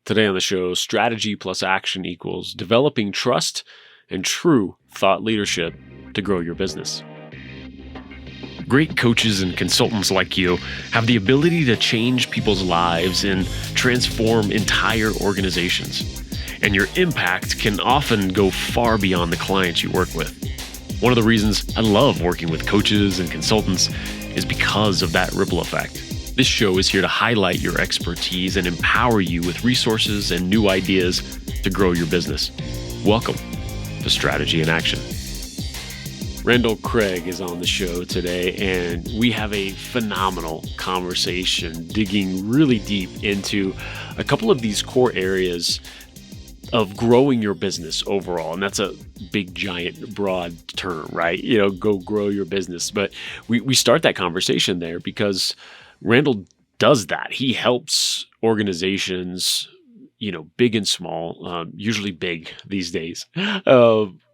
Today on the show, strategy plus action equals developing trust and true thought leadership to grow your business. Great coaches and consultants like you have the ability to change people's lives and transform entire organizations. And your impact can often go far beyond the clients you work with. One of the reasons I love working with coaches and consultants is because of that ripple effect. This show is here to highlight your expertise and empower you with resources and new ideas to grow your business. Welcome to Strategy in Action. Randall Craig is on the show today, and we have a phenomenal conversation digging really deep into a couple of these core areas of growing your business overall. And that's a big, giant, broad term, right? Go grow your business. But we start that conversation there because Randall does that. He helps organizations, big and small, usually big these days,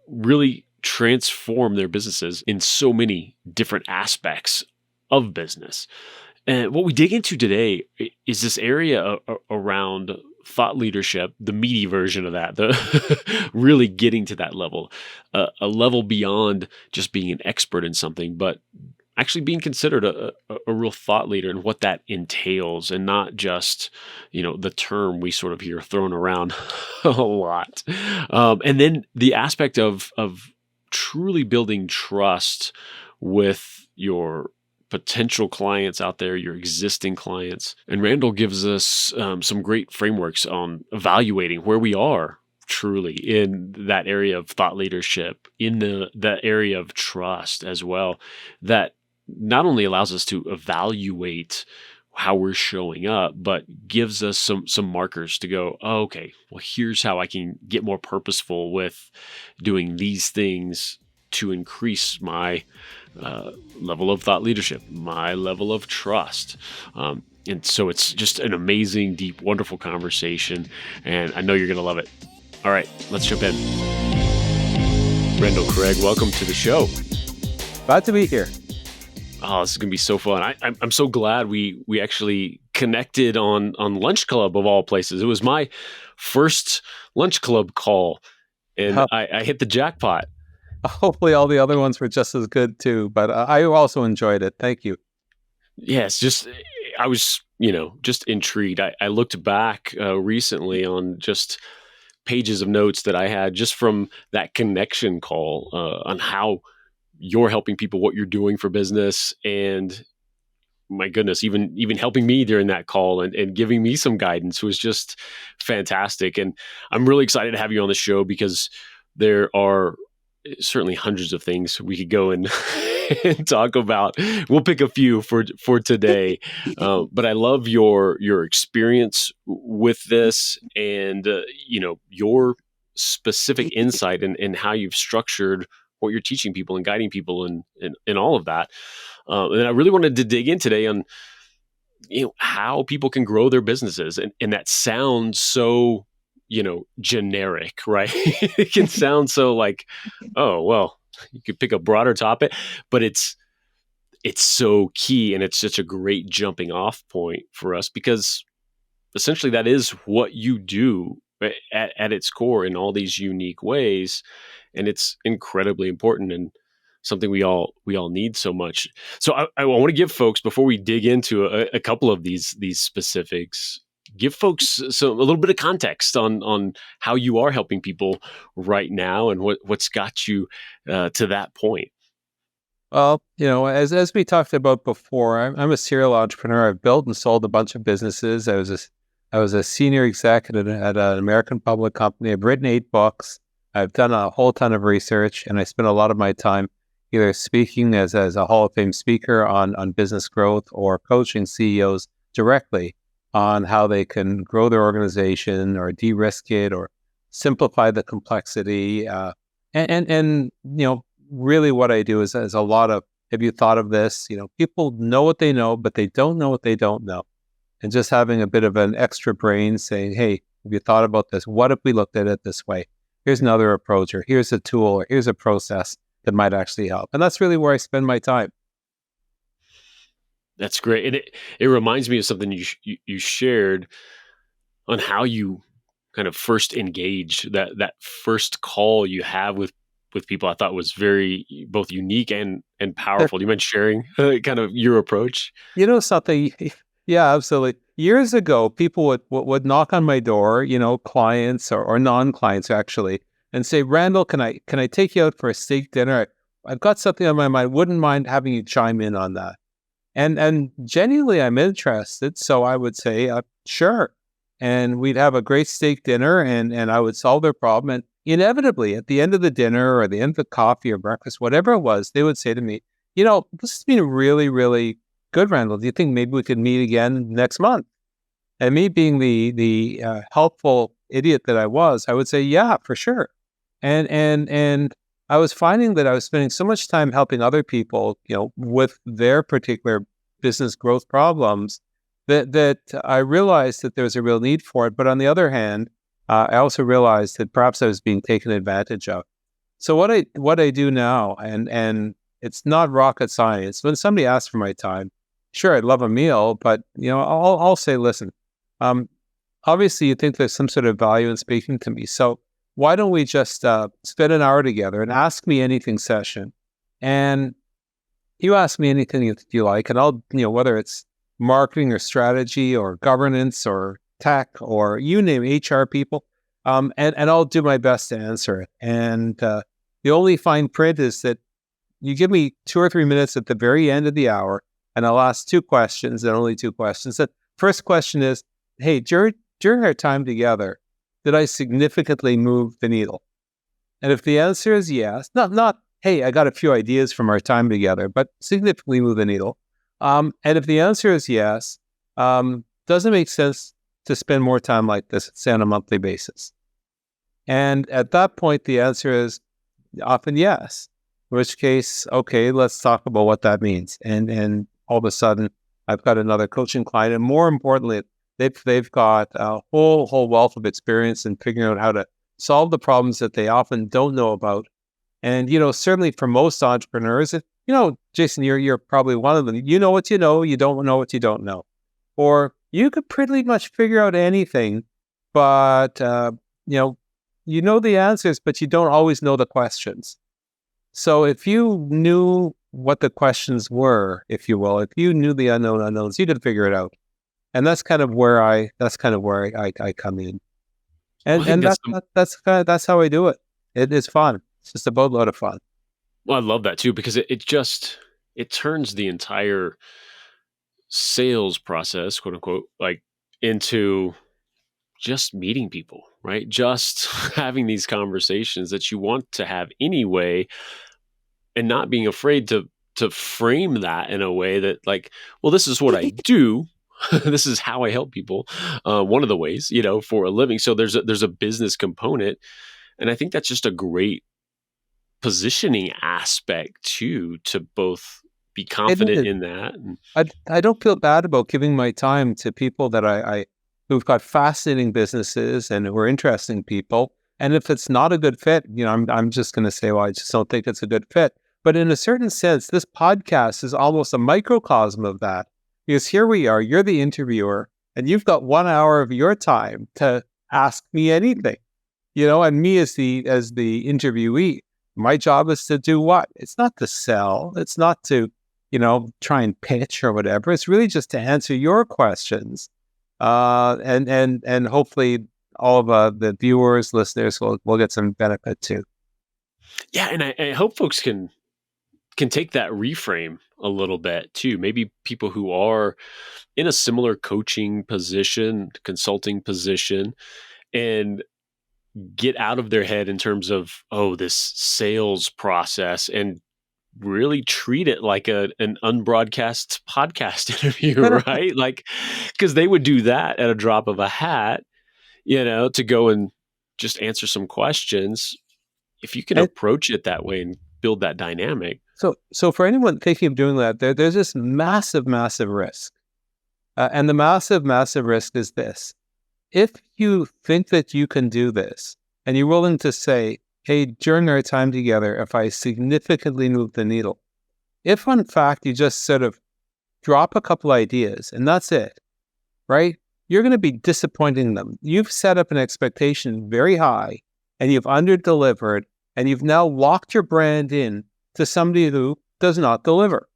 really transform their businesses in so many different aspects of business. And what we dig into today is this area around thought leadership, the meaty version of that, the really getting to that level, a level beyond just being an expert in something, but actually being considered a real thought leader and what that entails, and not just, the term we sort of hear thrown around a lot. And then the aspect of truly building trust with your potential clients out there, your existing clients. And Randall gives us some great frameworks on evaluating where we are truly in that area of thought leadership, in that area of trust as well, that not only allows us to evaluate how we're showing up, but gives us some markers to go, oh, okay, well, here's how I can get more purposeful with doing these things to increase my level of thought leadership, my level of trust. And so it's just an amazing, deep, wonderful conversation, and I know you're going to love it. All right, let's jump in. Randall Craig, welcome to the show. Glad to be here. Oh, this is going to be so fun. I'm so glad we actually connected on Lunch Club of all places. It was my first Lunch Club call, and I hit the jackpot. Hopefully all the other ones were just as good too, but I also enjoyed it. Thank you. Yes, I was, just intrigued. I looked back recently on just pages of notes that I had just from that connection call on how you're helping people, what you're doing for business, and my goodness, even helping me during that call and giving me some guidance was just fantastic. And I'm really excited to have you on the show because there are certainly hundreds of things we could go and talk about. We'll pick a few for today, but I love your experience with this, and your specific insight in how you've structured what you're teaching people and guiding people in all of that. And I really wanted to dig in today on how people can grow their businesses, and that sounds so generic, right? It can sound so like, oh, well, you could pick a broader topic, but it's so key, and it's such a great jumping off point for us because essentially that is what you do at its core in all these unique ways, and it's incredibly important and something we all need so much. So I want to give folks, before we dig into a couple of these specifics, give folks a little bit of context on how you are helping people right now and what's got you to that point. Well, as we talked about before, I'm a serial entrepreneur. I've built and sold a bunch of businesses. I was a senior executive at an American public company. I've written 8 books. I've done a whole ton of research, and I spend a lot of my time either speaking as a Hall of Fame speaker on business growth, or coaching CEOs directly on how they can grow their organization or de-risk it or simplify the complexity. And really what I do is a lot of, have you thought of this? People know what they know, but they don't know what they don't know. And just having a bit of an extra brain saying, hey, have you thought about this? What if we looked at it this way? Here's another approach, or here's a tool, or here's a process that might actually help. And that's really where I spend my time. That's great. And it reminds me of something you shared on how you kind of first engage, that first call you have with people, I thought was very both unique and powerful. Do you mind sharing kind of your approach? You know something? Yeah, absolutely. Years ago, people would knock on my door, clients or non-clients actually, and say, "Randall, can I take you out for a steak dinner? I've got something on my mind. Wouldn't mind having you chime in on that." And genuinely, I'm interested, so I would say, "Sure." And we'd have a great steak dinner, and I would solve their problem. And inevitably, at the end of the dinner or the end of the coffee or breakfast, whatever it was, they would say to me, "This has been really, really good, Randall. Do you think maybe we could meet again next month?" And me being the helpful idiot that I was, I would say, "Yeah, for sure." And I was finding that I was spending so much time helping other people, with their particular business growth problems, that I realized that there was a real need for it. But on the other hand, I also realized that perhaps I was being taken advantage of. So what I do now, and it's not rocket science. When somebody asks for my time, sure, I'd love a meal, but I'll say, listen, um, obviously you think there's some sort of value in speaking to me, so why don't we just spend an hour together and ask me anything session, and you ask me anything that you like, and I'll, whether it's marketing or strategy or governance or tech or you name HR people, and I'll do my best to answer it. And the only fine print is that you give me 2 or 3 minutes at the very end of the hour, and I'll ask two questions and only two questions. The first question is, hey, during our time together, did I significantly move the needle? And if the answer is yes, not hey, I got a few ideas from our time together, but significantly move the needle. And if the answer is yes, does it make sense to spend more time like this, say on a monthly basis? And at that point, the answer is often yes. In which case, okay, let's talk about what that means. And all of a sudden, I've got another coaching client, and more importantly, they've got a whole wealth of experience in figuring out how to solve the problems that they often don't know about. And certainly for most entrepreneurs, Jason, you're probably one of them. You know what you know, you don't know what you don't know, or you could pretty much figure out anything, but you know the answers, but you don't always know the questions. So if you knew what the questions were, if you will, if you knew the unknown unknowns, you could figure it out. And that's kind of where I come in. Well, I think That's how I do it. It is fun. It's just a boatload of fun. I love that too, because it turns the entire sales process, quote unquote, like into just meeting people, right? Just having these conversations that you want to have anyway, and not being afraid to frame that in a way that, like, well, this is what I do. This is how I help people. One of the ways, for a living. So there's a business component, and I think that's just a great positioning aspect too, to both be confident in that. I don't feel bad about giving my time to people that I who've got fascinating businesses and who are interesting people. And if it's not a good fit, I'm just going to say, well, I just don't think it's a good fit. But in a certain sense, this podcast is almost a microcosm of that, because here we are, you're the interviewer, and you've got 1 hour of your time to ask me anything, and me as the interviewee. My job is to do what? It's not to sell. It's not to, try and pitch or whatever. It's really just to answer your questions. And hopefully all of the viewers, listeners will get some benefit too. Yeah. And I hope folks can take that reframe a little bit too. Maybe people who are in a similar coaching position, consulting position, and get out of their head in terms of, this sales process, and really treat it like an unbroadcast podcast interview, right? Like, because they would do that at a drop of a hat, to go and just answer some questions. If you can approach it that way and build that dynamic. So for anyone thinking of doing that, there's this massive, massive risk. And the massive, massive risk is this. If you think that you can do this, and you're willing to say, hey, during our time together, if I significantly move the needle, if in fact you just sort of drop a couple ideas and that's it, right? you're going to be disappointing them. You've set up an expectation very high and you've under-delivered, and you've now locked your brand in to somebody who does not deliver.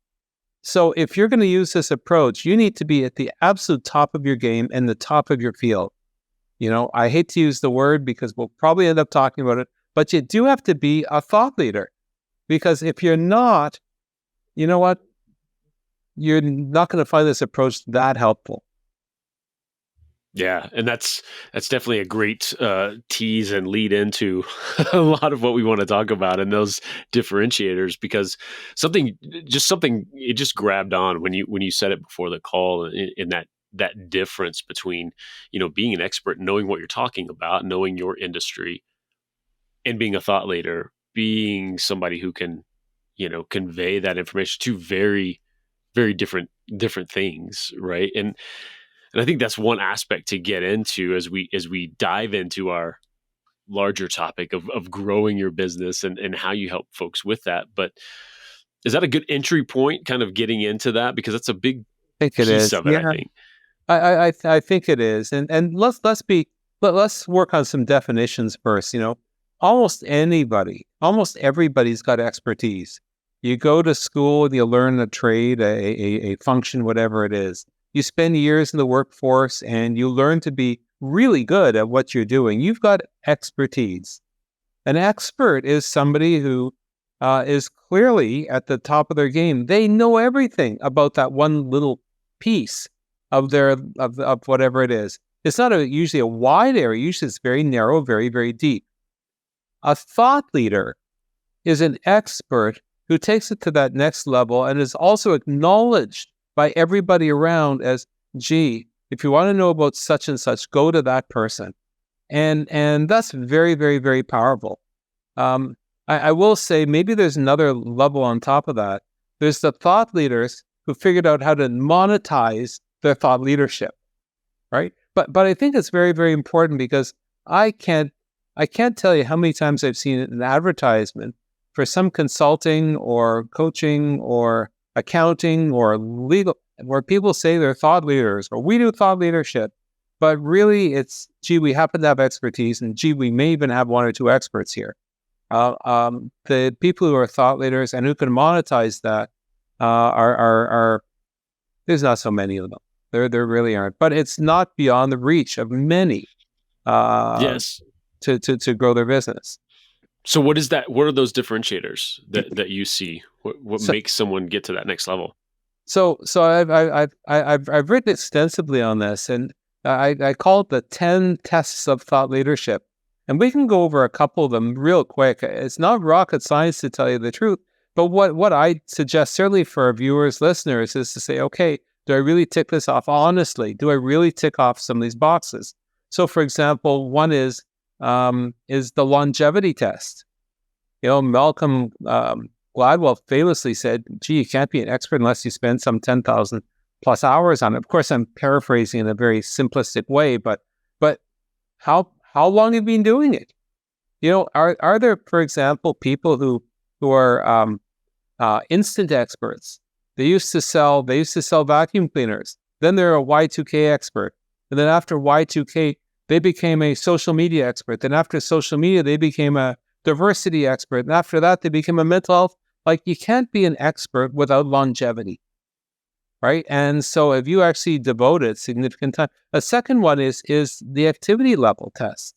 So if you're going to use this approach, you need to be at the absolute top of your game and the top of your field. I hate to use the word because we'll probably end up talking about it, but you do have to be a thought leader, because if you're not, you know what? You're not going to find this approach that helpful. Yeah, and that's definitely a great tease and lead into a lot of what we want to talk about and those differentiators, because something it just grabbed on when you said it before the call, in that difference between being an expert, knowing what you're talking about, knowing your industry, and being a thought leader, being somebody who can convey that information to very, very different things, right? And I think that's one aspect to get into as we dive into our larger topic of growing your business and how you help folks with that. But is that a good entry point, kind of getting into that? Because that's a big piece of it, I think. I think it is. And let's work on some definitions first. Almost everybody's got expertise. You go to school and you learn a trade, a function, whatever it is. You spend years in the workforce and you learn to be really good at what you're doing. You've got expertise. An expert is somebody who is clearly at the top of their game. They know everything about that one little piece of whatever it is. It's not usually a wide area. Usually it's very narrow, very, very deep. A thought leader is an expert who takes it to that next level and is also acknowledged by everybody around as, gee, if you want to know about such and such, go to that person. And that's very, very, very powerful. I will say maybe there's another level on top of that. There's the thought leaders who figured out how to monetize their thought leadership, right? But I think it's very, very important, because I can't tell you how many times I've seen an advertisement for some consulting or coaching or accounting or legal, where people say they're thought leaders or we do thought leadership, but really it's, gee, we happen to have expertise, and gee, we may even have one or two experts here. The people who are thought leaders and who can monetize that are there's not so many of them. There really aren't, but it's not beyond the reach of many. Yes, to grow their business. So what is that? What are those differentiators that you see? What makes someone get to that next level? So I've written extensively on this, and I call it the 10 tests of thought leadership. And we can go over a couple of them real quick. It's not rocket science, to tell you the truth, but what I suggest, certainly for our viewers, listeners, is to say, okay, do I really tick this off honestly? Do I really tick off some of these boxes? So, for example, one is the longevity test. Malcolm Gladwell famously said, gee, you can't be an expert unless you spend some 10,000 plus hours on it. Of course, I'm paraphrasing in a very simplistic way, but how long have you been doing it? Are there, for example, people who are instant experts? They used to sell vacuum cleaners. Then they're a Y2K expert. And then after Y2K, they became a social media expert. Then after social media, they became a diversity expert. And after that, they became a mental health. Like, you can't be an expert without longevity, right? And so if you actually devoted significant time. A second one is the activity level test.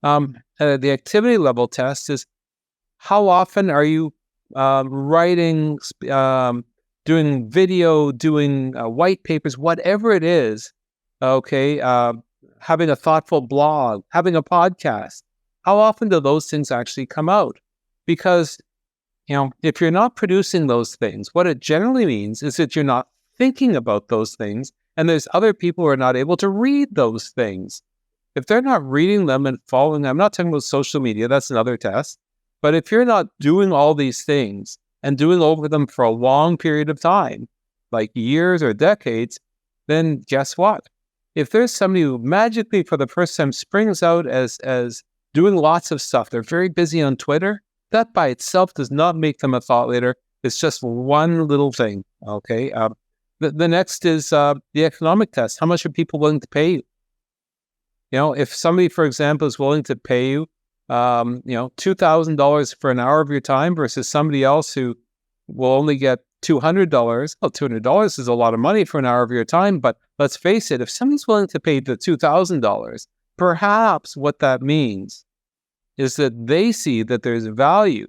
The activity level test is, how often are you writing, doing video, doing white papers, whatever it is, okay, having a thoughtful blog, having a podcast. How often do those things actually come out? Because, if you're not producing those things, what it generally means is that you're not thinking about those things, and there's other people who are not able to read those things. If they're not reading them and following them, I'm not talking about social media, that's another test. But if you're not doing all these things and doing over them for a long period of time, like years or decades, then guess what? If there's somebody who magically for the first time springs out as doing lots of stuff, they're very busy on Twitter, that by itself does not make them a thought leader. It's just one little thing, okay? The next is the economic test. How much are people willing to pay you? If somebody, for example, is willing to pay you, $2,000 for an hour of your time versus somebody else who will only get $200. Well, $200 is a lot of money for an hour of your time, but let's face it, if somebody's willing to pay the $2,000, perhaps what that means is that they see that there's value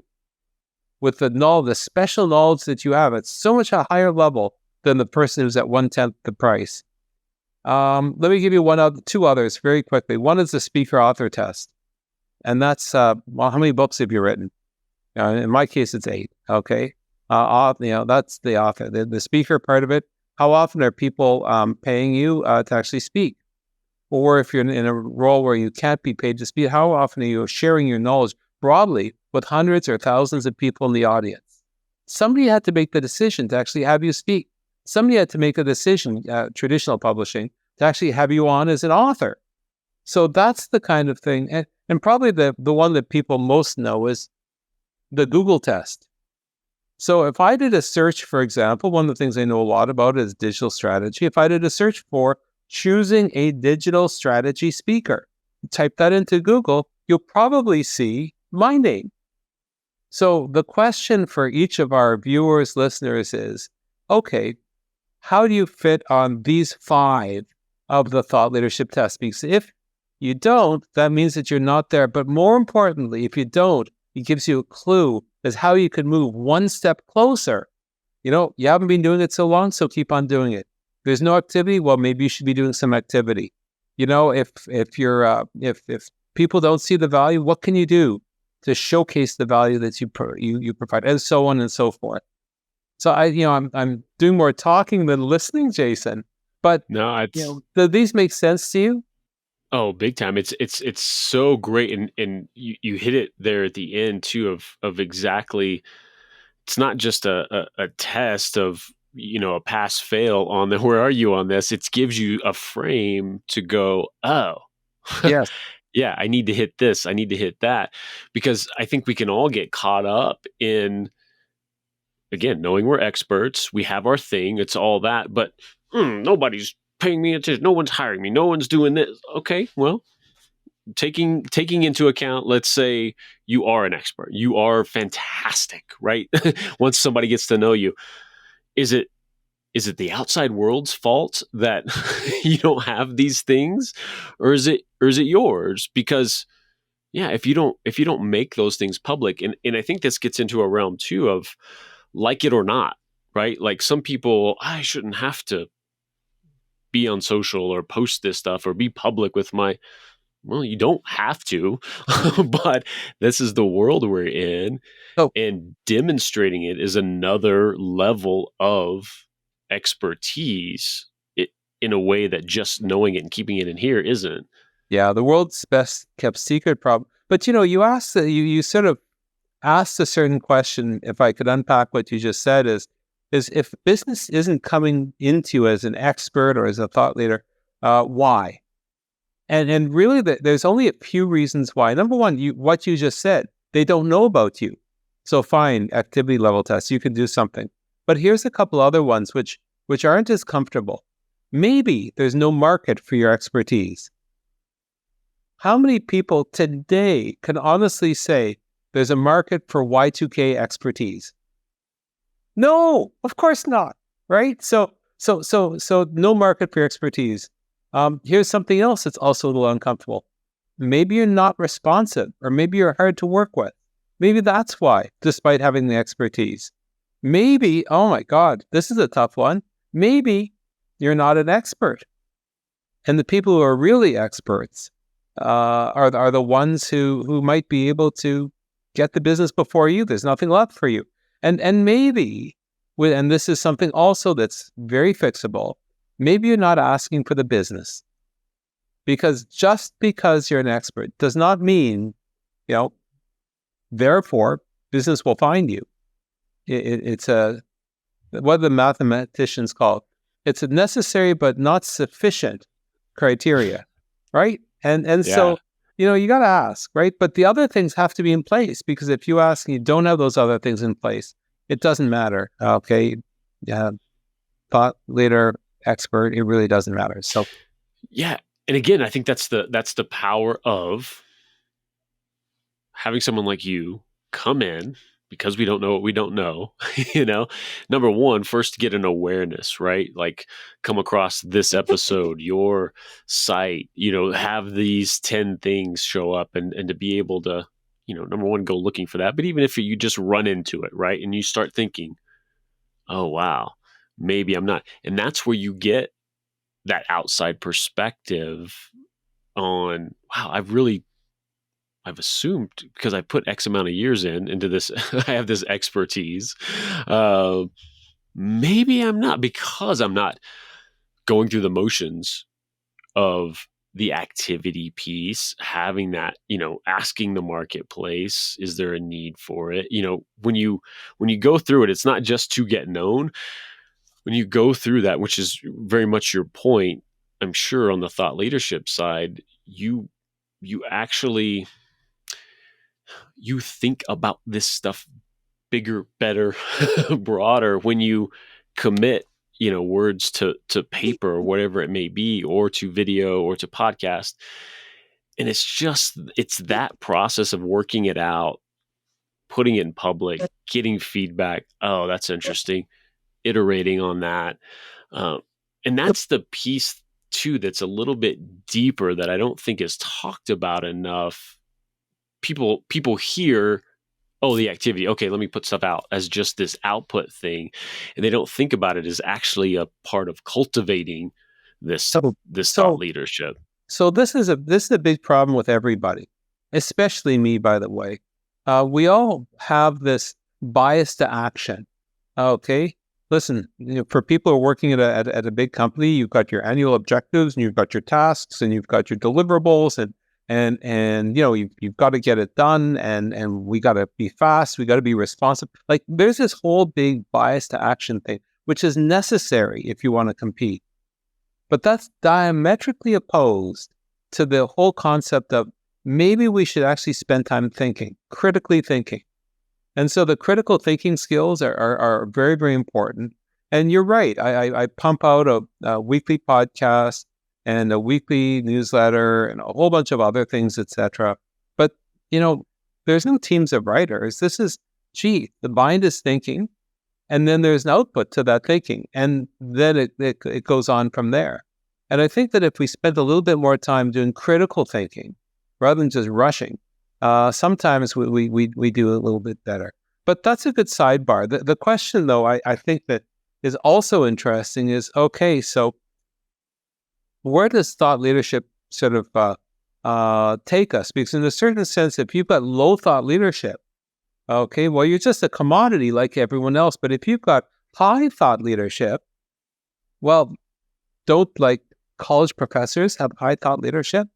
with the special knowledge that you have at so much a higher level than the person who's at 1/10 the price. Let me give you two others very quickly. One is the speaker author test. And that's, how many books have you written? In my case, it's 8. Okay. That's the author. The speaker part of it, how often are people paying you to actually speak? Or if you're in a role where you can't be paid to speak, how often are you sharing your knowledge broadly with hundreds or thousands of people in the audience? Somebody had to make the decision to actually have you speak. Somebody had to make a decision, traditional publishing, to actually have you on as an author. So that's the kind of thing. And probably the one that people most know is the Google test. So if I did a search, for example, one of the things I know a lot about is digital strategy. If I did a search for choosing a digital strategy speaker, type that into Google, you'll probably see my name. So the question for each of our viewers, listeners is, okay, how do you fit on these 5 of the thought leadership tests? Because if you don't, that means that you're not there. But more importantly, if you don't, it gives you a clue as how you could move one step closer. You haven't been doing it so long, so keep on doing it. There's no activity, well, maybe you should be doing some activity. If people don't see the value, what can you do to showcase the value that you provide, and so on and so forth. So I'm doing more talking than listening, Jason. But no, do these make sense to you? Oh, big time. It's so great. And you hit it there at the end too of exactly, it's not just a test of, a pass fail on the, where are you on this? It gives you a frame to go, oh, yes. Yeah, I need to hit this. I need to hit that, because I think we can all get caught up in, again, knowing we're experts, we have our thing, it's all that, but nobody's paying me attention. No one's hiring me. No one's doing this. Okay, well, taking into account, let's say you are an expert. You are fantastic, right? Once somebody gets to know you, is it the outside world's fault that you don't have these things, or is it yours? Because if you don't make those things public, and I think this gets into a realm too of like it or not, right? Like some people, I shouldn't have to be on social or post this stuff or be public with well, you don't have to, but this is the world we're in. Oh. And demonstrating it is another level of expertise in a way that just knowing it and keeping it in here isn't. Yeah, the world's best kept secret problem. But you asked you sort of asked a certain question. If I could unpack what you just said, is if business isn't coming into you as an expert or as a thought leader, why? And really, there's only a few reasons why. Number one, what you just said, they don't know about you. So fine, activity level tests, you can do something. But here's a couple other ones which aren't as comfortable. Maybe there's no market for your expertise. How many people today can honestly say there's a market for Y2K expertise? No, of course not, right? So no market for your expertise. Here's something else that's also a little uncomfortable. Maybe you're not responsive, or maybe you're hard to work with. Maybe that's why, despite having the expertise. Maybe, oh my God, this is a tough one. Maybe you're not an expert. And the people who are really experts are the ones who might be able to get the business before you. There's nothing left for you. And maybe, and this is something also that's very fixable, maybe you're not asking for the business. Because just because you're an expert does not mean, therefore, business will find you. It's what the mathematicians call, it's a necessary but not sufficient criteria, right? And so, you got to ask, right? But the other things have to be in place, because if you ask and you don't have those other things in place, it doesn't matter. Okay. Yeah. thought leader, expert, it really doesn't matter. So Yeah. And again, I think that's the power of having someone like you come in, because we don't know what we don't know. Number one, first to get an awareness, right? Like, come across this episode, your site, have these 10 things show up, and to be able to, number one, go looking for that. But even if you just run into it, right? And you start thinking, oh, wow, maybe I'm not. And that's where you get that outside perspective on, wow, I've assumed, because I put X amount of years into this, I have this expertise. Maybe I'm not, because I'm not going through the motions of the activity piece, having that, asking the marketplace, is there a need for it? When you go through it, it's not just to get known. When you go through that, which is very much your point, I'm sure on the thought leadership side, you actually, you think about this stuff bigger, better, broader when you commit, words to paper or whatever it may be, or to video or to podcast. And it's that process of working it out, putting it in public, getting feedback. Oh, that's interesting. Iterating on that. And that's the piece too, that's a little bit deeper, that I don't think is talked about enough. People hear, oh, the activity, okay, let me put stuff out, as just this output thing, and they don't think about it as actually a part of cultivating this thought leadership. So this is a big problem with everybody, especially me, by the way. We all have this bias to action. Okay, listen, for people who are working at a big company, you've got your annual objectives, and you've got your tasks, and you've got your deliverables, and you've got to get it done, and we got to be fast, we got to be responsive. Like, there's this whole big bias to action thing, which is necessary if you want to compete. But that's diametrically opposed to the whole concept of maybe we should actually spend time thinking, critically thinking. And so the critical thinking skills are very, very important. And you're right. I pump out a weekly podcast and a weekly newsletter and a whole bunch of other things, etc. But, there's no teams of writers. This is, the mind is thinking, and then there's an output to that thinking, and then it goes on from there. And I think that if we spend a little bit more time doing critical thinking rather than just rushing, sometimes we do a little bit better. But that's a good sidebar. The question, though, I think that is also interesting is, okay, so where does thought leadership sort of take us? Because in a certain sense, if you've got low thought leadership, okay, well, you're just a commodity like everyone else. But if you've got high thought leadership, well, don't like college professors have high thought leadership?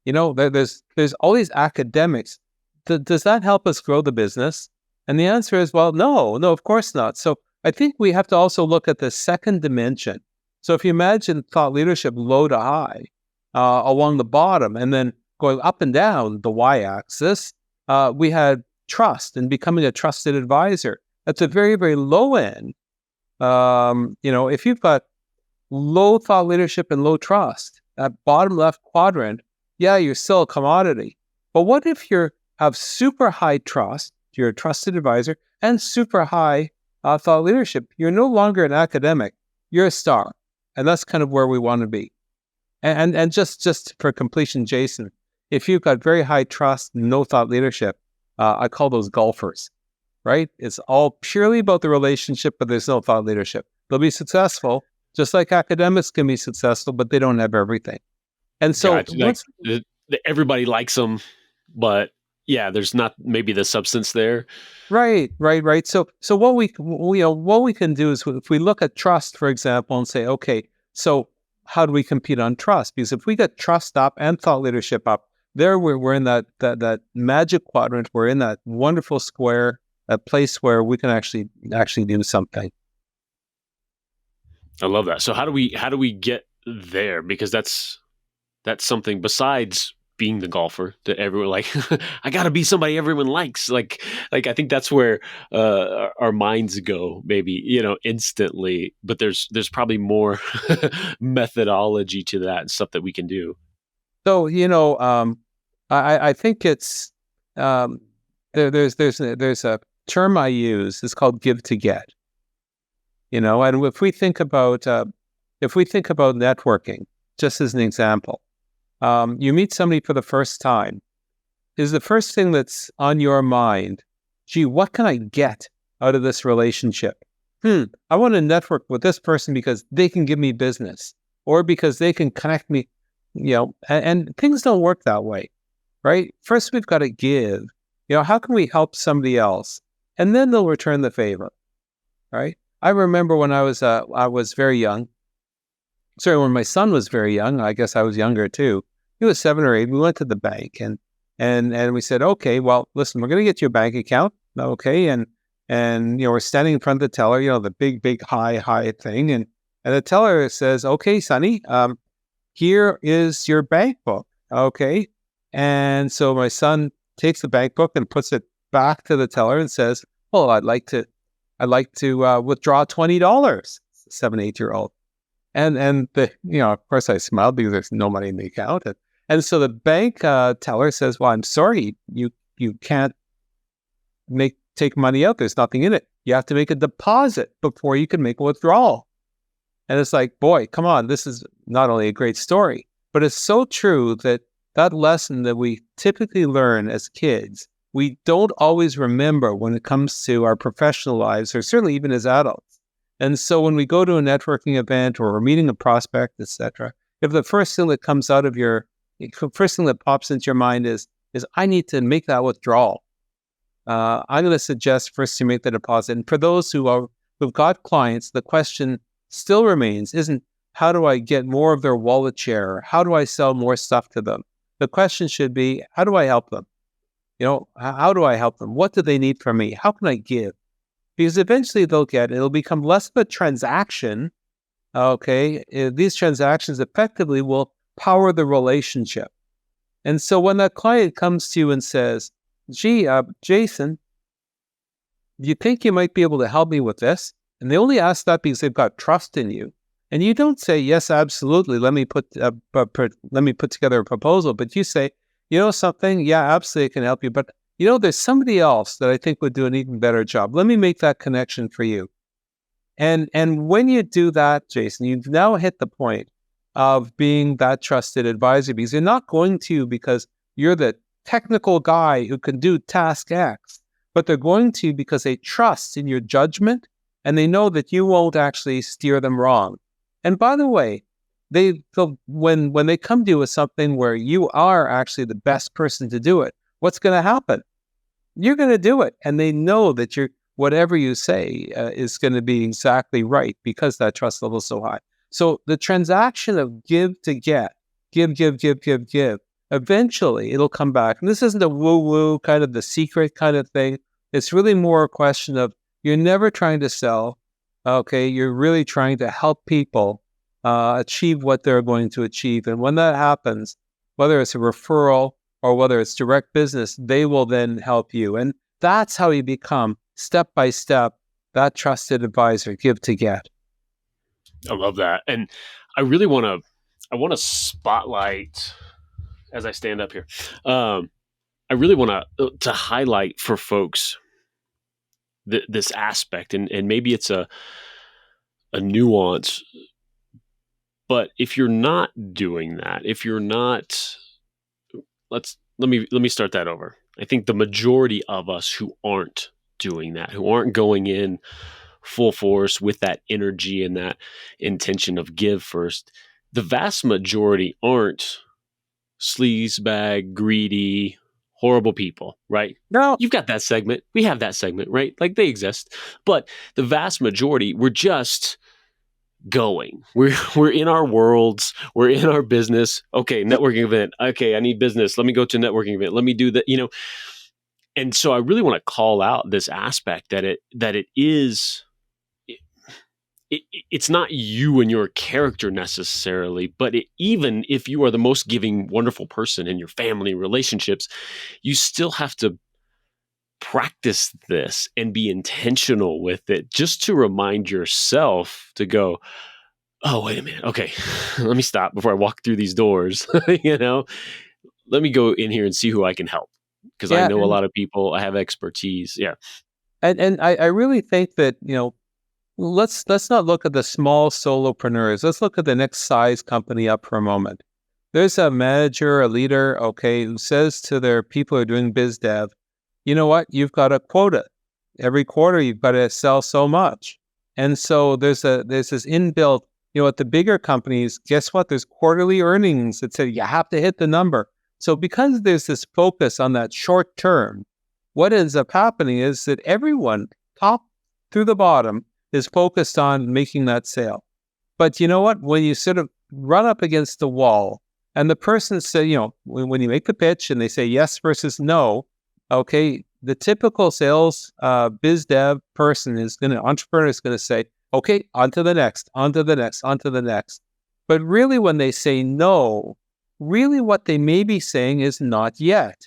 There's all these academics. Does that help us grow the business? And the answer is, well, no, of course not. So I think we have to also look at the second dimension. So if you imagine thought leadership low to high along the bottom, and then going up and down the y-axis, we had trust and becoming a trusted advisor. At the very, very low end, if you've got low thought leadership and low trust, at bottom left quadrant, yeah, you're still a commodity. But what if you have super high trust, you're a trusted advisor, and super high thought leadership? You're no longer an academic, you're a star. And that's kind of where we want to be. And just for completion, Jason, if you've got very high trust, no thought leadership, I call those golfers, right? It's all purely about the relationship, but there's no thought leadership. They'll be successful, just like academics can be successful, but they don't have everything. And so everybody likes them, but yeah, there's not maybe the substance there. Right. So what we can do is, if we look at trust, for example, and say, okay, so how do we compete on trust? Because if we get trust up and thought leadership up, there we're in that magic quadrant. We're in that wonderful square, a place where we can actually do something. I love that. So how do we get there? Because that's something besides being the golfer that everyone like, I got to be somebody everyone likes. I think that's where our minds go, maybe, instantly. But there's probably more methodology to that and stuff that we can do. So, I think it's there's a term I use. It's called give to get. And if we think about networking, just as an example, you meet somebody for the first time. Is the first thing that's on your mind, gee, what can I get out of this relationship? I want to network with this person because they can give me business or because they can connect me, and things don't work that way, right? First, we've got to give. How can we help somebody else? And then they'll return the favor, right? I remember when I was very young. Sorry, when my son was very young, I guess I was younger too. He was 7 or 8. We went to the bank and we said, okay, well, listen, we're going to get you a bank account, okay? And we're standing in front of the teller, the big high thing, and the teller says, okay, Sonny, here is your bank book, okay? And so my son takes the bank book and puts it back to the teller and says, well, I'd like to withdraw $20, 7, 8-year-old. And of course I smiled because there's no money in the account. And so the bank teller says, well, I'm sorry, you can't take money out. There's nothing in it. You have to make a deposit before you can make a withdrawal. And it's like, boy, come on, this is not only a great story, but it's so true that lesson that we typically learn as kids, we don't always remember when it comes to our professional lives, or certainly even as adults. And so when we go to a networking event or we're meeting a prospect, etc., if the first thing that pops into your mind is I need to make that withdrawal, I'm going to suggest first you make the deposit. And for those who've got clients, the question still remains isn't how do I get more of their wallet share? Or how do I sell more stuff to them? The question should be, how do I help them? How do I help them? What do they need from me? How can I give? Because eventually it'll become less of a transaction. Okay. These transactions effectively will power the relationship. And so when that client comes to you and says, gee, Jason, do you think you might be able to help me with this? And they only ask that because they've got trust in you. And you don't say, yes, absolutely. Let me put together a proposal. But you say, something? Yeah, absolutely, I can help you. But there's somebody else that I think would do an even better job. Let me make that connection for you. And when you do that, Jason, you've now hit the point of being that trusted advisor, because you're not going to because you're the technical guy who can do task X, but they're going to because they trust in your judgment and they know that you won't actually steer them wrong. And by the way, when they come to you with something where you are actually the best person to do it, what's going to happen? You're going to do it. And they know that whatever you say is going to be exactly right because that trust level is so high. So the transaction of give to get, give, eventually it'll come back. And this isn't a woo-woo kind of the secret kind of thing. It's really more a question of you're never trying to sell. Okay, you're really trying to help people achieve what they're going to achieve. And when that happens, whether it's a referral or whether it's direct business, they will then help you. And that's how you become, step by step, that trusted advisor, give to get. I love that. And I really want to spotlight, as I stand up here, I really want to highlight for folks this aspect. And maybe it's a nuance, but if you're not doing that, if you're not, let me start that over. I think the majority of us who aren't doing that, who aren't going in full force with that energy and that intention of give first, the vast majority aren't sleazebag, greedy, horrible people, right? No. You've got that segment. We have that segment, right? Like they exist. But the vast majority, we're just going. We're in our worlds. We're in our business. Okay, networking event. Okay, I need business. Let me go to a networking event. Let me do that. And so I really want to call out this aspect that it is. it's not you and your character necessarily, but even if you are the most giving, wonderful person in your family relationships, you still have to practice this and be intentional with it, just to remind yourself to go, oh, wait a minute. Okay, let me stop before I walk through these doors. Let me go in here and see who I can help, because I Yeah, know a lot of people. I have expertise. Yeah. and I really think that, let's not look at the small solopreneurs. Let's look at the next size company up for a moment. There's a manager, a leader, okay, who says to their people who are doing biz dev, you know what, you've got a quota. Every quarter you've got to sell so much. And so there's this inbuilt, at the bigger companies, guess what? There's quarterly earnings that say you have to hit the number. So because there's this focus on that short term, what ends up happening is that everyone, top through the bottom, is focused on making that sale. But you know what? When you sort of run up against the wall and the person say, when you make the pitch and they say yes versus no, okay, the typical sales biz dev entrepreneur is going to say, okay, on to the next, on to the next, on to the next. But really when they say no, really what they may be saying is not yet.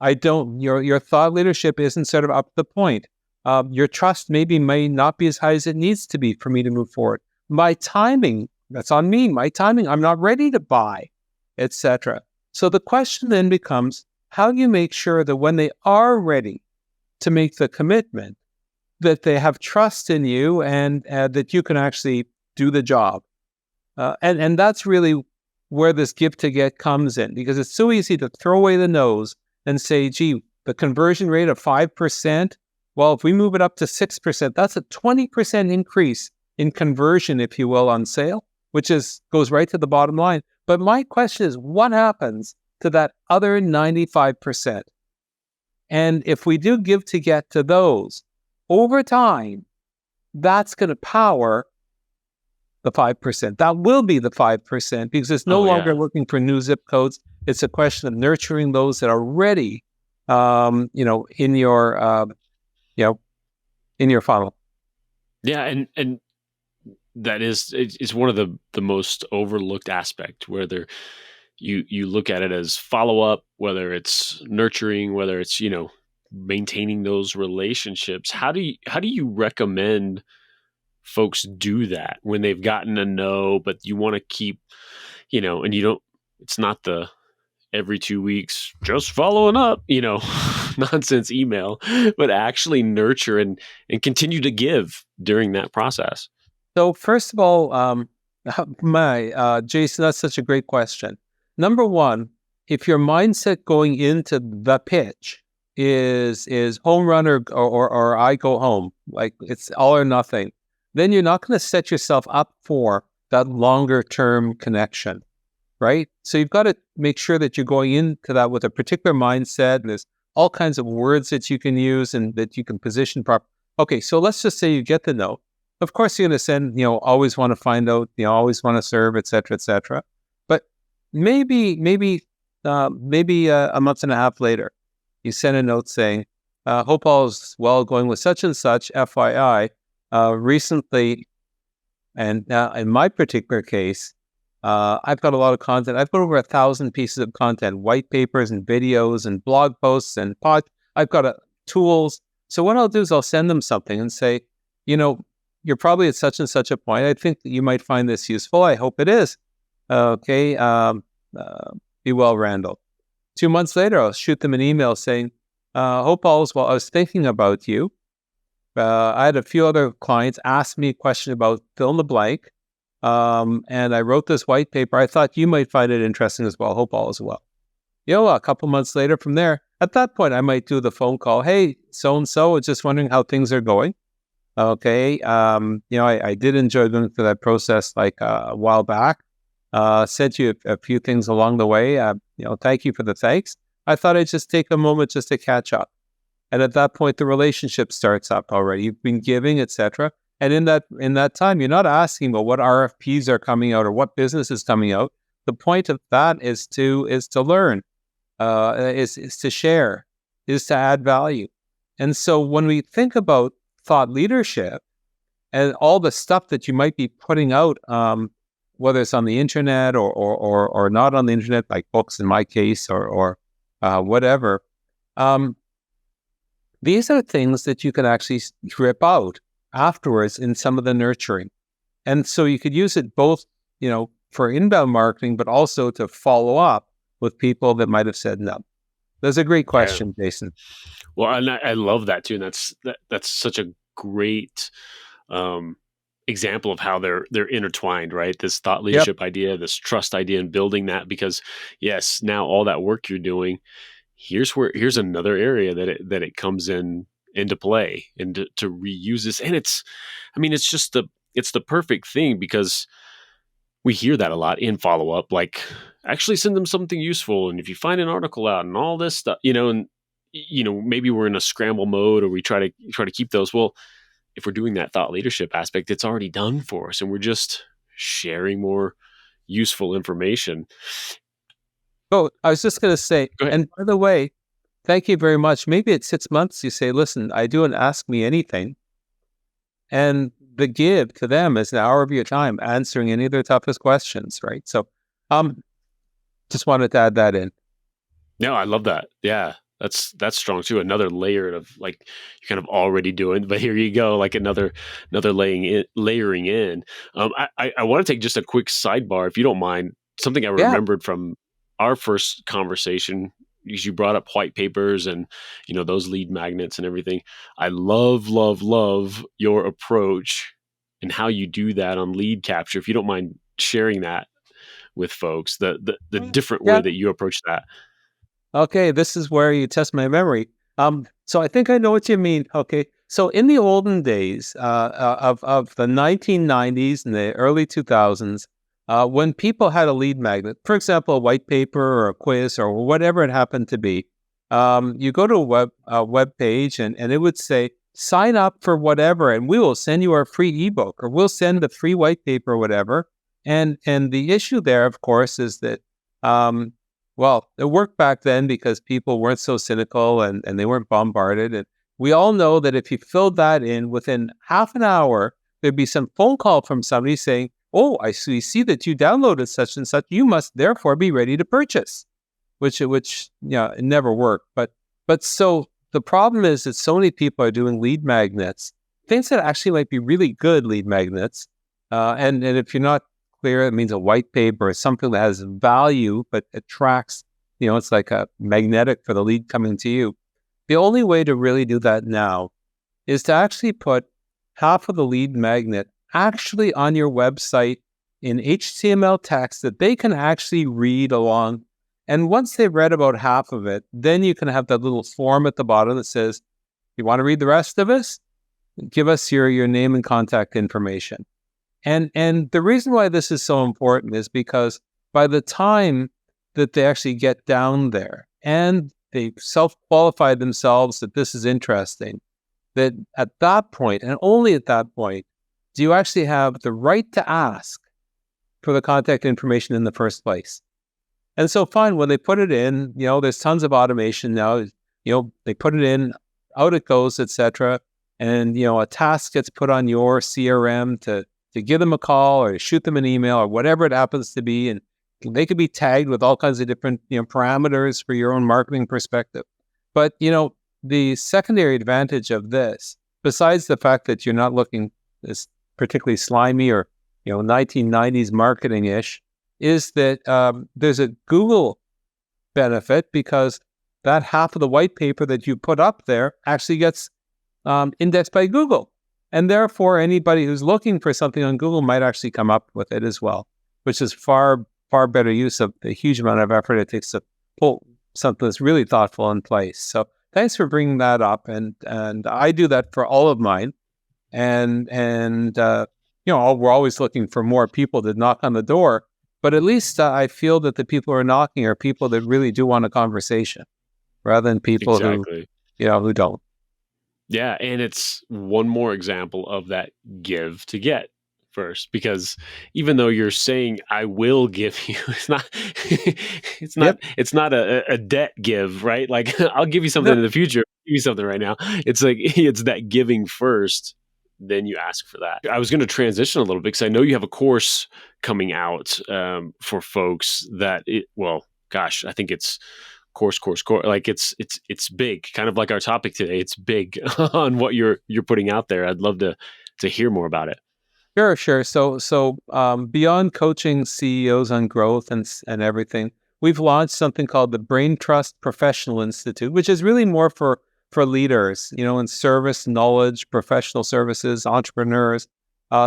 Your thought leadership isn't sort of up to the point. Your trust may not be as high as it needs to be for me to move forward. My timing, that's on me. My timing, I'm not ready to buy, etc. So the question then becomes, how do you make sure that when they are ready to make the commitment, that they have trust in you and that you can actually do the job? And that's really where this give to get comes in, because it's so easy to throw away the nose and say, gee, the conversion rate of 5%, well, if we move it up to 6%, that's a 20% increase in conversion, if you will, on sale, which goes right to the bottom line. But my question is, what happens to that other 95%? And if we do give to get to those, over time, that's going to power the 5%. That will be the 5%, because it's no longer looking for new zip codes. It's a question of nurturing those that are ready, in your funnel. Yeah, and that is one of the most overlooked aspect, where you look at it as follow up, whether it's nurturing, whether it's maintaining those relationships. How do you recommend folks do that when they've gotten a no, but you want to keep, and you don't? It's not the every 2 weeks just following up, nonsense email, but actually nurture and continue to give during that process. So first of all, Jason, that's such a great question. Number one, if your mindset going into the pitch is home run or I go home, like it's all or nothing, then you're not going to set yourself up for that longer term connection, right? So you've got to make sure that you're going into that with a particular mindset. And there's all kinds of words that you can use and that you can position properly. Okay, so let's just say you get the note. Of course, you're going to send, always want to find out, always want to serve, et cetera, et cetera. But maybe a month and a half later, you send a note saying, hope all is well going with such and such, FYI. Recently, and in my particular case, I've got a lot of content. I've got over 1,000 pieces of content, white papers and videos and blog posts and I've got tools. So what I'll do is I'll send them something and say, you're probably at such and such a point. I think that you might find this useful. I hope it is. Okay. Be well, Randall. 2 months later, I'll shoot them an email saying, hope all is well. I was thinking about you. I had a few other clients ask me a question about fill in the blank. And I wrote this white paper. I thought you might find it interesting as well. Hope all is well. A couple months later from there, at that point, I might do the phone call. Hey, so-and-so, I was just wondering how things are going. Okay. I did enjoy going through that process like a while back. Sent you a few things along the way. Thank you for the thanks. I thought I'd just take a moment just to catch up. And at that point, the relationship starts up already. You've been giving, etc. And in that time, you're not asking about what RFPs are coming out or what business is coming out. The point of that is to learn, is to share, is to add value. And so when we think about thought leadership, and all the stuff that you might be putting out, whether it's on the internet or not on the internet, like books in my case, or whatever. These are things that you can actually strip out afterwards in some of the nurturing. And so you could use it both, for inbound marketing, but also to follow up with people that might have said no. That's a great Yeah. question, Jason. Well, and I love that too, and that's such a great example of how they're intertwined, right? This thought Yep. leadership idea, this trust idea, and building that. Because yes, now all that work you're doing, here's another area that it comes into play, and to reuse this. And it's just it's the perfect thing, because we hear that a lot in follow up, like actually send them something useful. And if you find an article out and all this stuff, and maybe we're in a scramble mode, or we try to keep those. Well, if we're doing that thought leadership aspect, it's already done for us, and we're just sharing more useful information. Oh, I was just going to say, Go ahead. and by the way, thank you very much. Maybe it's 6 months you say, listen, I do an Ask Me Anything. And the give to them is an hour of your time answering any of their toughest questions, right? So just wanted to add that in. No, I love that. Yeah, that's strong too. Another layer of, like, you're kind of already doing, but here you go, like another layering in. I want to take just a quick sidebar, if you don't mind. Something I Yeah. remembered from our first conversation, because you brought up white papers and those lead magnets and everything. I love your approach and how you do that on lead capture. If you don't mind sharing that with folks, the different way Yeah. that you approach that. Okay, this is where you test my memory. So I think I know what you mean. Okay, so in the olden days of the 1990s and the early 2000s, when people had a lead magnet, for example, a white paper or a quiz or whatever it happened to be, you go to a web page and it would say, sign up for whatever, and we will send you our free ebook, or we'll send the free white paper or whatever. And the issue there, of course, is that well, it worked back then because people weren't so cynical and they weren't bombarded. And we all know that if you filled that in within half an hour, there'd be some phone call from somebody saying, oh, I see that you downloaded such and such. You must therefore be ready to purchase, which it never worked. But so the problem is that so many people are doing lead magnets, things that actually might be really good lead magnets. And if you're not clear, it means a white paper or something that has value but attracts, it's like a magnetic for the lead coming to you. The only way to really do that now is to actually put half of the lead magnet actually on your website in HTML text that they can actually read along. And once they've read about half of it, then you can have that little form at the bottom that says, you want to read the rest of this? Give us your name and contact information. And the reason why this is so important is because by the time that they actually get down there and they self-qualify themselves that this is interesting, that at that point, and only at that point, do you actually have the right to ask for the contact information in the first place. And so fine, when they put it in, there's tons of automation now, they put it in, out it goes, etc. And, a task gets put on your CRM to give them a call or shoot them an email or whatever it happens to be. And they could be tagged with all kinds of different parameters for your own marketing perspective. But, the secondary advantage of this, besides the fact that you're not looking as particularly slimy or, 1990s marketing-ish, is that there's a Google benefit, because that half of the white paper that you put up there actually gets indexed by Google. And therefore, anybody who's looking for something on Google might actually come up with it as well, which is far, far better use of the huge amount of effort it takes to pull something that's really thoughtful in place. So thanks for bringing that up. And I do that for all of mine. And we're always looking for more people to knock on the door. But at least I feel that the people who are knocking are people that really do want a conversation, rather than people Exactly. who don't. Yeah, and it's one more example of that give to get first, because even though you're saying I will give you, it's not a debt give, right? Like, I'll give you something in the future, give you something right now. It's like, it's that giving first then you ask for that. I was going to transition a little bit because I know you have a course coming out for folks that I think it's course. Like it's big, kind of like our topic today. It's big on what you're putting out there. I'd love to hear more about it. Sure. So beyond coaching CEOs on growth and everything, we've launched something called the Brain Trust Professional Institute, which is really more for leaders, in service, knowledge, professional services, entrepreneurs,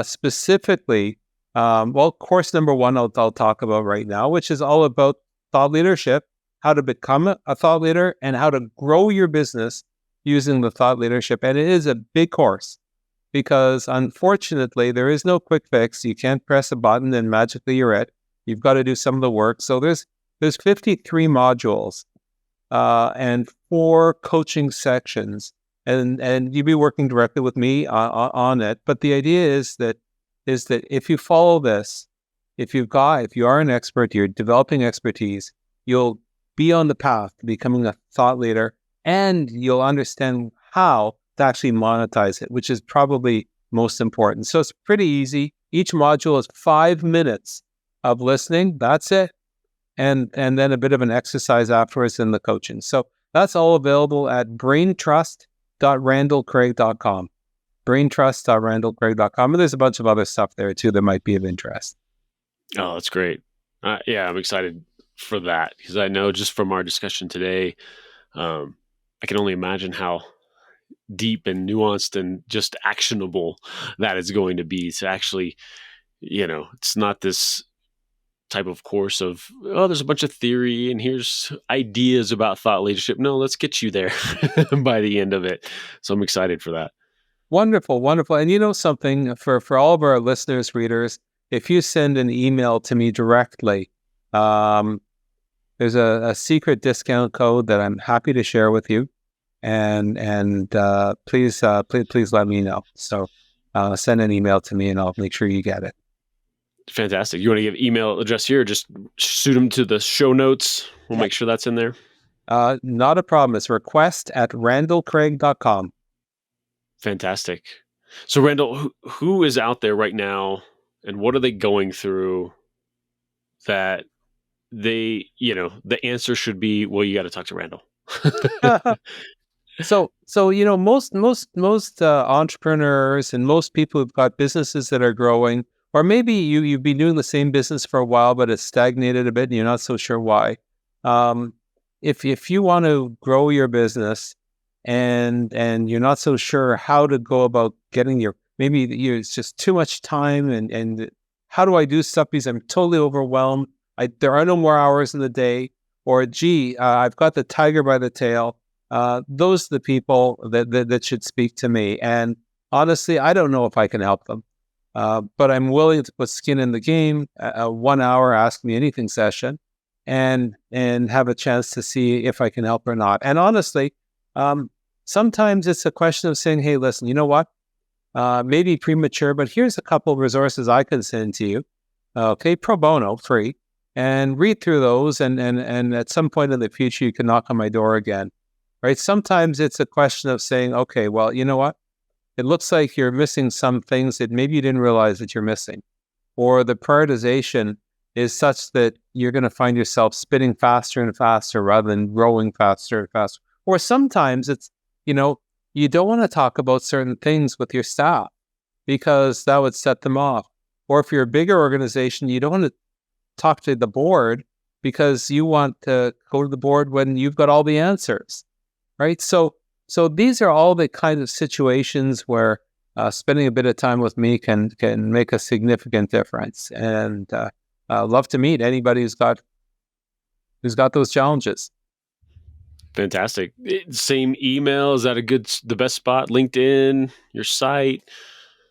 specifically. Course number one I'll talk about right now, which is all about thought leadership, how to become a thought leader, and how to grow your business using the thought leadership. And it is a big course, because unfortunately, there is no quick fix. You can't press a button and magically you're it. You've got to do some of the work. So there's 53 modules and 4 coaching sections, and you'll be working directly with me on it. But the idea is that if you follow this, if you are an expert, you're developing expertise, you'll be on the path to becoming a thought leader, and you'll understand how to actually monetize it, which is probably most important. So it's pretty easy. Each module is 5 minutes of listening. That's it. And then a bit of an exercise afterwards in the coaching. So that's all available at braintrust.randallcraig.com. braintrust.randallcraig.com. And there's a bunch of other stuff there too that might be of interest. Oh, that's great. Yeah, I'm excited for that, because I know just from our discussion today, I can only imagine how deep and nuanced and just actionable that is going to be. To actually, it's not this type of course of, there's a bunch of theory and here's ideas about thought leadership. No, let's get you there by the end of it. So I'm excited for that. Wonderful. And something for all of our listeners, readers, if you send an email to me directly, there's a secret discount code that I'm happy to share with you. And please let me know. So send an email to me and I'll make sure you get it. Fantastic. You want to give email address here, or just shoot them to the show notes? We'll make sure that's in there. Not a problem. It's request@randallcraig.com. Fantastic. So Randall, who is out there right now and what are they going through that they, the answer should be, well, you got to talk to Randall. So most entrepreneurs and most people who've got businesses that are growing, or maybe you've been doing the same business for a while, but it's stagnated a bit and you're not so sure why. If you want to grow your business and you're not so sure how to go about getting it's just too much time and how do I do stuff because I'm totally overwhelmed. There are no more hours in the day, or I've got the tiger by the tail. Those are the people that should speak to me. And honestly, I don't know if I can help them. But I'm willing to put skin in the game, a 1 hour Ask Me Anything session, and have a chance to see if I can help or not. And honestly, sometimes it's a question of saying, hey, listen, you know what? Maybe premature, but here's a couple of resources I can send to you. Okay, pro bono, free, and read through those. And at some point in the future, you can knock on my door again, right? Sometimes it's a question of saying, okay, well, you know what? It looks like you're missing some things that maybe you didn't realize that you're missing. Or the prioritization is such that you're going to find yourself spinning faster and faster rather than growing faster and faster. Or sometimes it's, you don't want to talk about certain things with your staff because that would set them off. Or if you're a bigger organization, you don't want to talk to the board because you want to go to the board when you've got all the answers, right? So these are all the kind of situations where spending a bit of time with me can make a significant difference. And love to meet anybody who's got those challenges. Fantastic. Same email. Is that the best spot? LinkedIn, your site?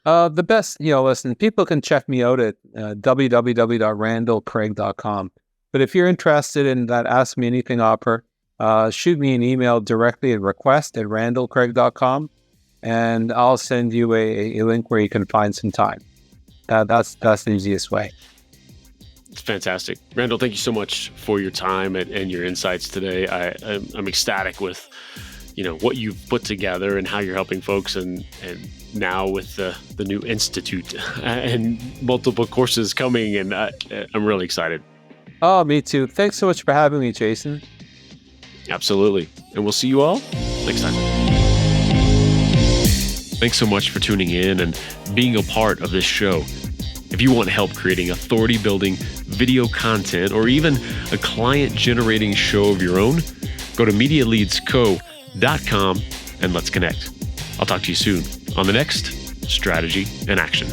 The best, listen, people can check me out at www.randallcraig.com. But if you're interested in that Ask Me Anything offer, shoot me an email directly at request@randallcraig.com, and I'll send you a link where you can find some time. That's the easiest way. It's fantastic. Randall, thank you so much for your time and your insights today. I'm ecstatic with what you've put together and how you're helping folks, and now with the new institute and multiple courses coming, and I'm really excited. Oh, me too. Thanks so much for having me, Jason. Absolutely. And we'll see you all next time. Thanks so much for tuning in and being a part of this show. If you want help creating authority building video content or even a client generating show of your own, go to MediaLeadsCo.com and let's connect. I'll talk to you soon on the next Strategy in Action.